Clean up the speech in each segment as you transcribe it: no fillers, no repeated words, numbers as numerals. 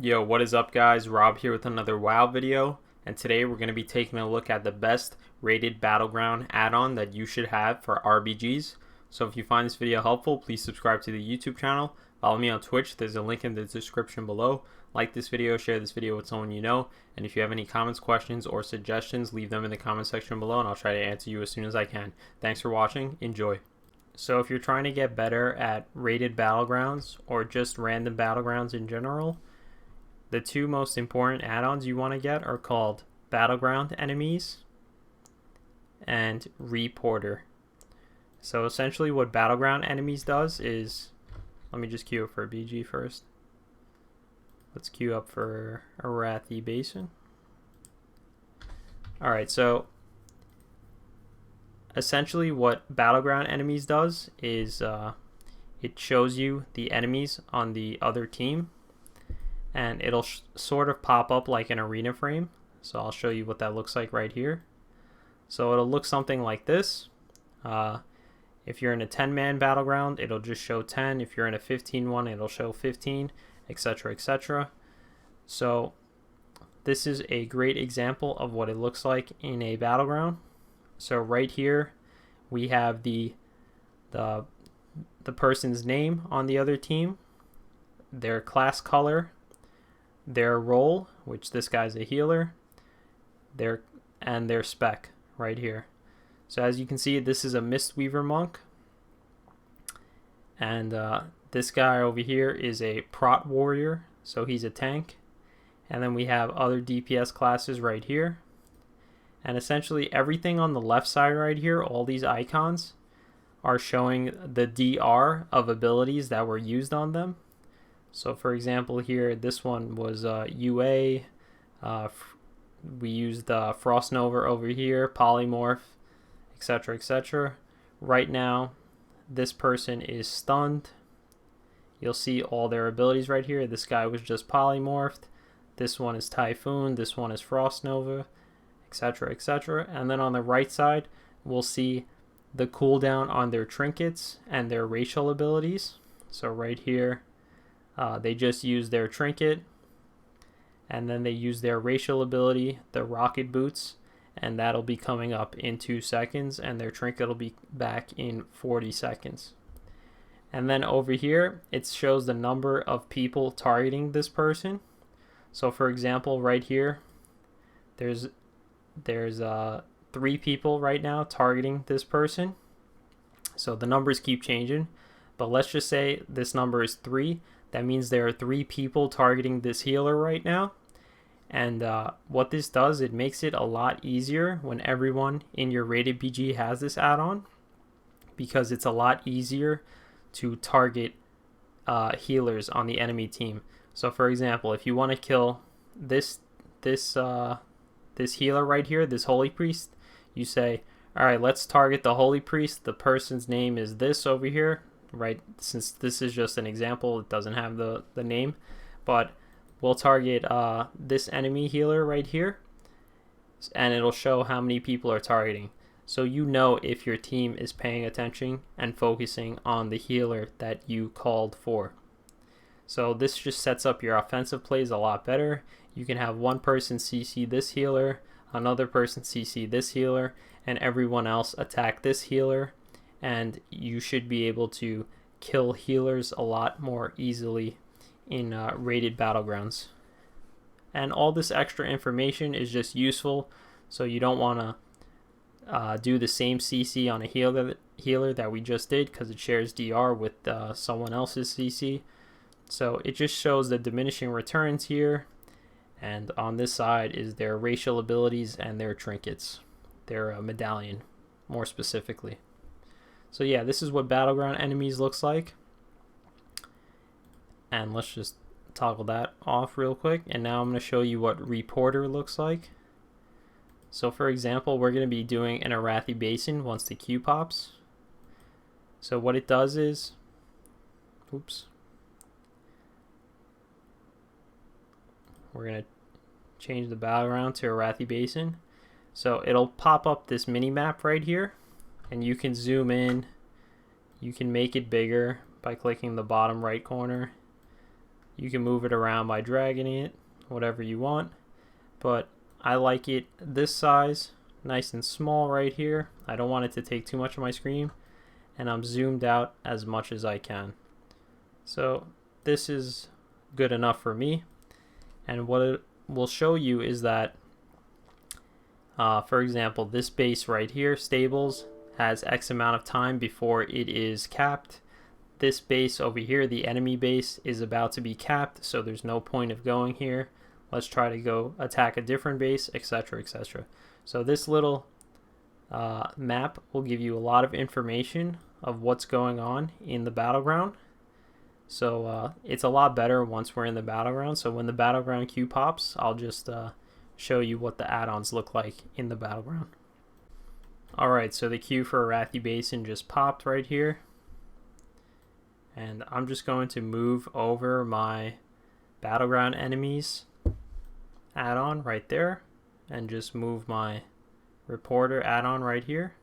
Yo, what is up guys? Rob here with another WoW video, and today we're going to be taking a look at the best rated Battleground add-on that you should have for RBGs. So if you find this video helpful, please subscribe to the YouTube channel, follow me on Twitch, there's a link in the description below, like this video, share this video with someone you know, and if you have any comments, questions, or suggestions, leave them in the comment section below and I'll try to answer you as soon as I can. Thanks for watching, enjoy. So if you're trying to get better at rated Battlegrounds or just random Battlegrounds in general, the two most important add-ons you want to get are called Battleground Enemies and Reporter. So essentially what Battleground Enemies does is, let me just queue up for a BG first. Let's queue up for Arathi Basin. Alright, so essentially what Battleground Enemies does is it shows you the enemies on the other team, and it'll sort of pop up like an arena frame. So I'll show you what that looks like right here. So it'll look something like this. If you're in a 10-man battleground, it'll just show 10. If you're in a 15 one, it'll show 15, etc., etc. So this is a great example of what it looks like in a battleground. So right here we have the person's name on the other team, their class color, their role, which this guy's a healer, and their spec right here. So as you can see, this is a Mistweaver monk, and this guy over here is a prot warrior, so he's a tank. And then we have other DPS classes right here, and essentially everything on the left side right here, all these icons are showing the DR of abilities that were used on them. So for example here, this one was UA, we used Frost Nova over here, Polymorph, etc., etc. Right now this person is stunned. You'll see all their abilities right here. This guy was just polymorphed, this one is Typhoon, this one is Frost Nova, etc., etc. And then on the right side we'll see the cooldown on their trinkets and their racial abilities. So right here they just use their trinket, and then they use their racial ability, the rocket boots, and that'll be coming up in 2 seconds, and their trinket will be back in 40 seconds. And then over here it shows the number of people targeting this person. So for example right here there's 3 people right now targeting this person. So the numbers keep changing, but let's just say this number is 3. That means there are 3 people targeting this healer right now. And what this does, it makes it a lot easier when everyone in your rated BG has this add-on, because it's a lot easier to target healers on the enemy team. So for example, if you want to kill this healer right here, this holy priest, you say, all right, let's target the holy priest. The person's name is this over here. Right, since this is just an example, it doesn't have the name, but we'll target this enemy healer right here, and it'll show how many people are targeting, so you know if your team is paying attention and focusing on the healer that you called for. So this just sets up your offensive plays a lot better. You can have one person CC this healer, another person CC this healer, and everyone else attack this healer, and you should be able to kill healers a lot more easily in rated battlegrounds. And all this extra information is just useful, so you don't want to do the same CC on a healer that we just did, because it shares DR with someone else's CC. So it just shows the diminishing returns here, and on this side is their racial abilities and their trinkets, their medallion more specifically. So yeah, this is what Battleground Enemies looks like. And let's just toggle that off real quick. And now I'm going to show you what Reporter looks like. So for example, we're going to be doing an Arathi Basin once the queue pops. So what it does is, oops, we're going to change the background to Arathi Basin. So it'll pop up this mini map right here, and you can zoom in, you can make it bigger by clicking the bottom right corner, You can move it around by dragging it, whatever you want, but I like it this size, nice and small right here. I don't want it to take too much of my screen, and I'm zoomed out as much as I can. So this is good enough for me. And what it will show you is that, for example, this base right here, stables, has X amount of time before it is capped. This base over here, the enemy base, is about to be capped, so there's no point of going here. Let's try to go attack a different base, etc., etc. So this little map will give you a lot of information of what's going on in the battleground. So it's a lot better once we're in the battleground. So when the battleground queue pops, I'll just show you what the add-ons look like in the battleground. Alright, so the queue for Arathi Basin just popped right here. And I'm just going to move over my battleground enemies add-on right there, and just move my reporter add-on right here.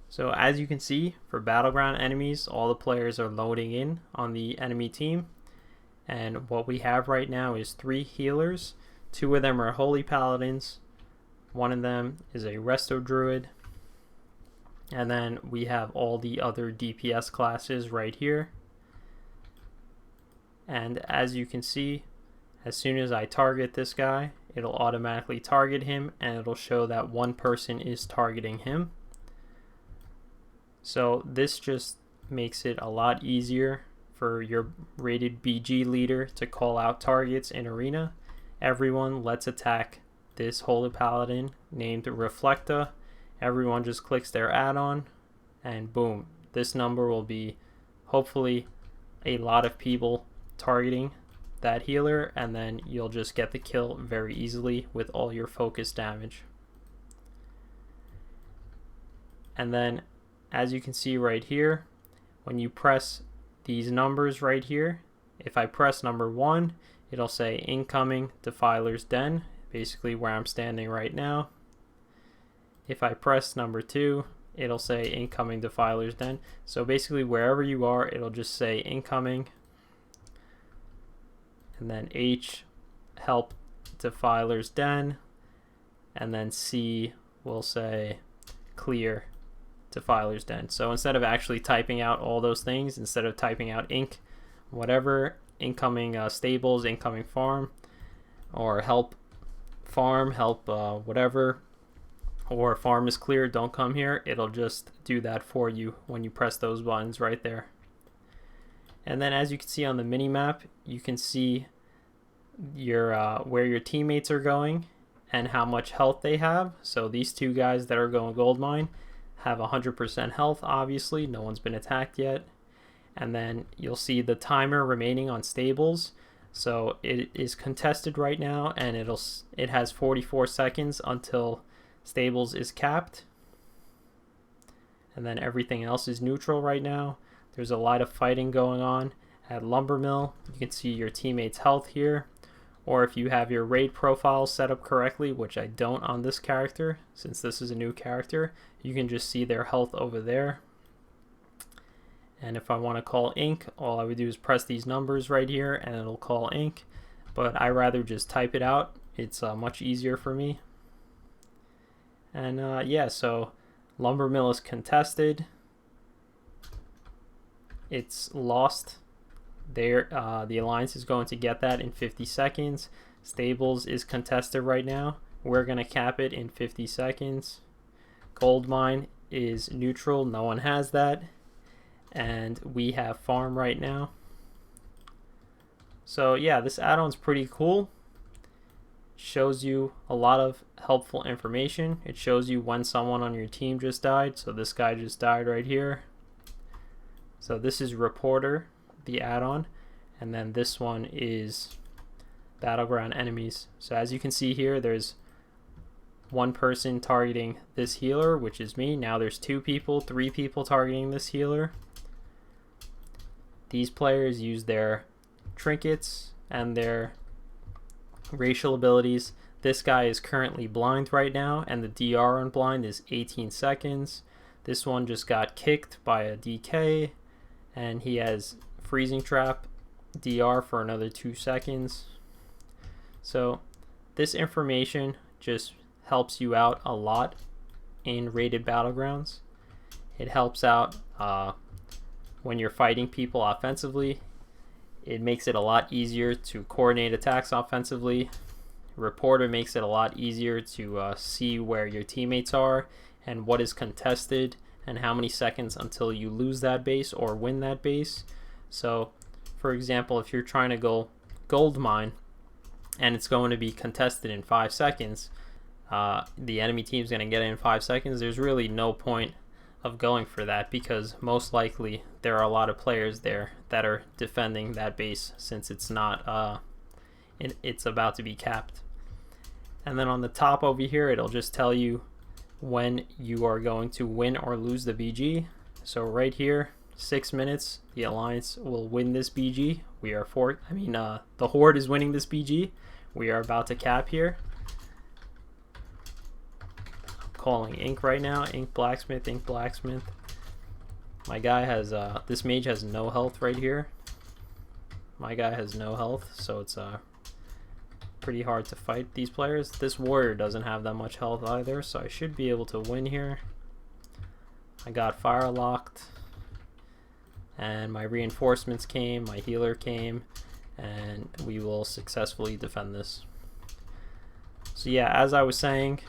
So as you can see, for battleground enemies, all the players are loading in on the enemy team, and what we have right now is 3 healers. 2 of them are holy paladins, 1 of them is a resto druid, and then we have all the other DPS classes right here. And as you can see, as soon as I target this guy, it'll automatically target him, and it'll show that 1 person is targeting him. So this just makes it a lot easier for your rated BG leader to call out targets in arena. Everyone, let's attack this holy paladin named Reflecta. Everyone just clicks their add-on, and boom, this number will be hopefully a lot of people targeting that healer, and then you'll just get the kill very easily with all your focus damage. And then as you can see right here, when you press these numbers right here, if I press number 1, it'll say incoming Defiler's Den, basically where I'm standing right now. If I press number 2, it'll say incoming Defiler's Den. So basically wherever you are, it'll just say incoming, and then H, help Defiler's Den, and then C will say clear Defiler's Den. So instead of actually typing out all those things, instead of typing out inc whatever, incoming stables, incoming farm, or help farm, help whatever, or farm is clear, don't come here, it'll just do that for you when you press those buttons right there. And then as you can see on the mini map, you can see your where your teammates are going and how much health they have. So these 2 guys that are going gold mine have 100% health, obviously, no one's been attacked yet. And then you'll see the timer remaining on stables. So it is contested right now, and it has 44 seconds until stables is capped. And then everything else is neutral right now. There's a lot of fighting going on at Lumber Mill. You can see your teammates' health here. Or if you have your raid profile set up correctly, which I don't on this character, since this is a new character, you can just see their health over there. And if I want to call Inc, all I would do is press these numbers right here and it'll call Inc. But I rather just type it out. It's much easier for me. And yeah, so Lumber Mill is contested. It's lost. There, the Alliance is going to get that in 50 seconds. Stables is contested right now. We're going to cap it in 50 seconds. Gold mine is neutral. No one has that. And we have farm right now. So yeah, this add-on's pretty cool. Shows you a lot of helpful information. It shows you when someone on your team just died. So this guy just died right here. So this is Reporter, the add-on, and then this one is Battleground Enemies. So as you can see here, there's 1 person targeting this healer, which is me. Now there's 2 people, 3 people targeting this healer. These players use their trinkets and their racial abilities. This guy is currently blind right now, and the DR on blind is 18 seconds. This one just got kicked by a DK, and he has freezing trap DR for another 2 seconds. So this information just helps you out a lot in rated Battlegrounds. It helps out when you're fighting people offensively. It makes it a lot easier to coordinate attacks offensively. Reporter makes it a lot easier to see where your teammates are and what is contested and how many seconds until you lose that base or win that base. So for example, if you're trying to go gold mine and it's going to be contested in 5 seconds, the enemy team's going to get it in 5 seconds, there's really no point of going for that, because most likely there are a lot of players there that are defending that base since it's not it's about to be capped. And then on the top over here, it'll just tell you when you are going to win or lose the BG. So right here, 6 minutes, the Alliance will win this BG. We are the Horde is winning this BG. We are about to cap here. I'm calling Ink right now. Ink Blacksmith, Ink Blacksmith. My guy has, this mage has no health right here. My guy has no health, so it's pretty hard to fight these players. This warrior doesn't have that much health either, so I should be able to win here. I got fire locked, and my reinforcements came, my healer came, and we will successfully defend this. So yeah, as I was saying,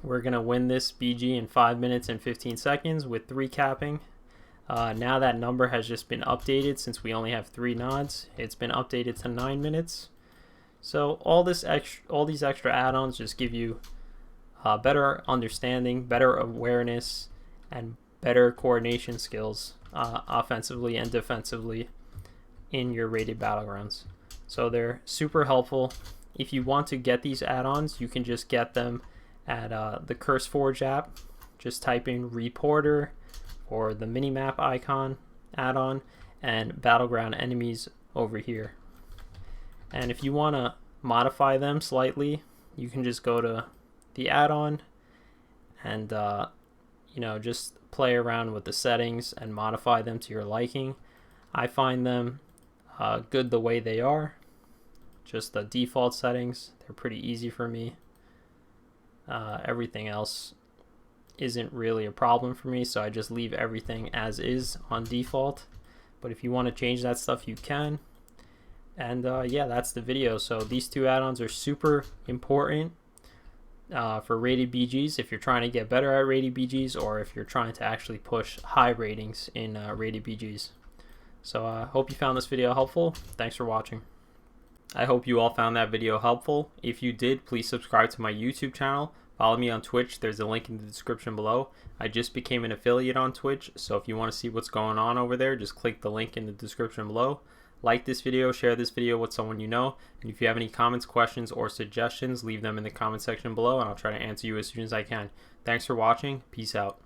we're gonna win this BG in 5 minutes and 15 seconds with 3 capping. Now that number has just been updated. Since we only have 3 nods, it's been updated to 9 minutes. So all these extra add-ons just give you better understanding, better awareness, and better coordination skills offensively and defensively in your rated Battlegrounds. So they're super helpful. If you want to get these add-ons, you can just get them at the CurseForge app. Just type in Reporter or the minimap icon add-on and Battleground enemies over here. And if you want to modify them slightly, you can just go to the add-on and just play around with the settings and modify them to your liking. I find them good the way they are. Just the default settings, they're pretty easy for me. Everything else isn't really a problem for me, so I just leave everything as is on default. But if you want to change that stuff, you can. And yeah, that's the video. So these 2 add-ons are super important for rated BGs if you're trying to get better at rated BGs, or if you're trying to actually push high ratings in rated BGs. So I hope you found this video helpful. Thanks for watching. I hope you all found that video helpful. If you did, please subscribe to my YouTube channel. Follow me on Twitch. There's a link in the description below. I just became an affiliate on Twitch, so if you want to see what's going on over there, just click the link in the description below. Like this video, share this video with someone you know, and if you have any comments, questions, or suggestions, leave them in the comment section below and I'll try to answer you as soon as I can. Thanks for watching. Peace out.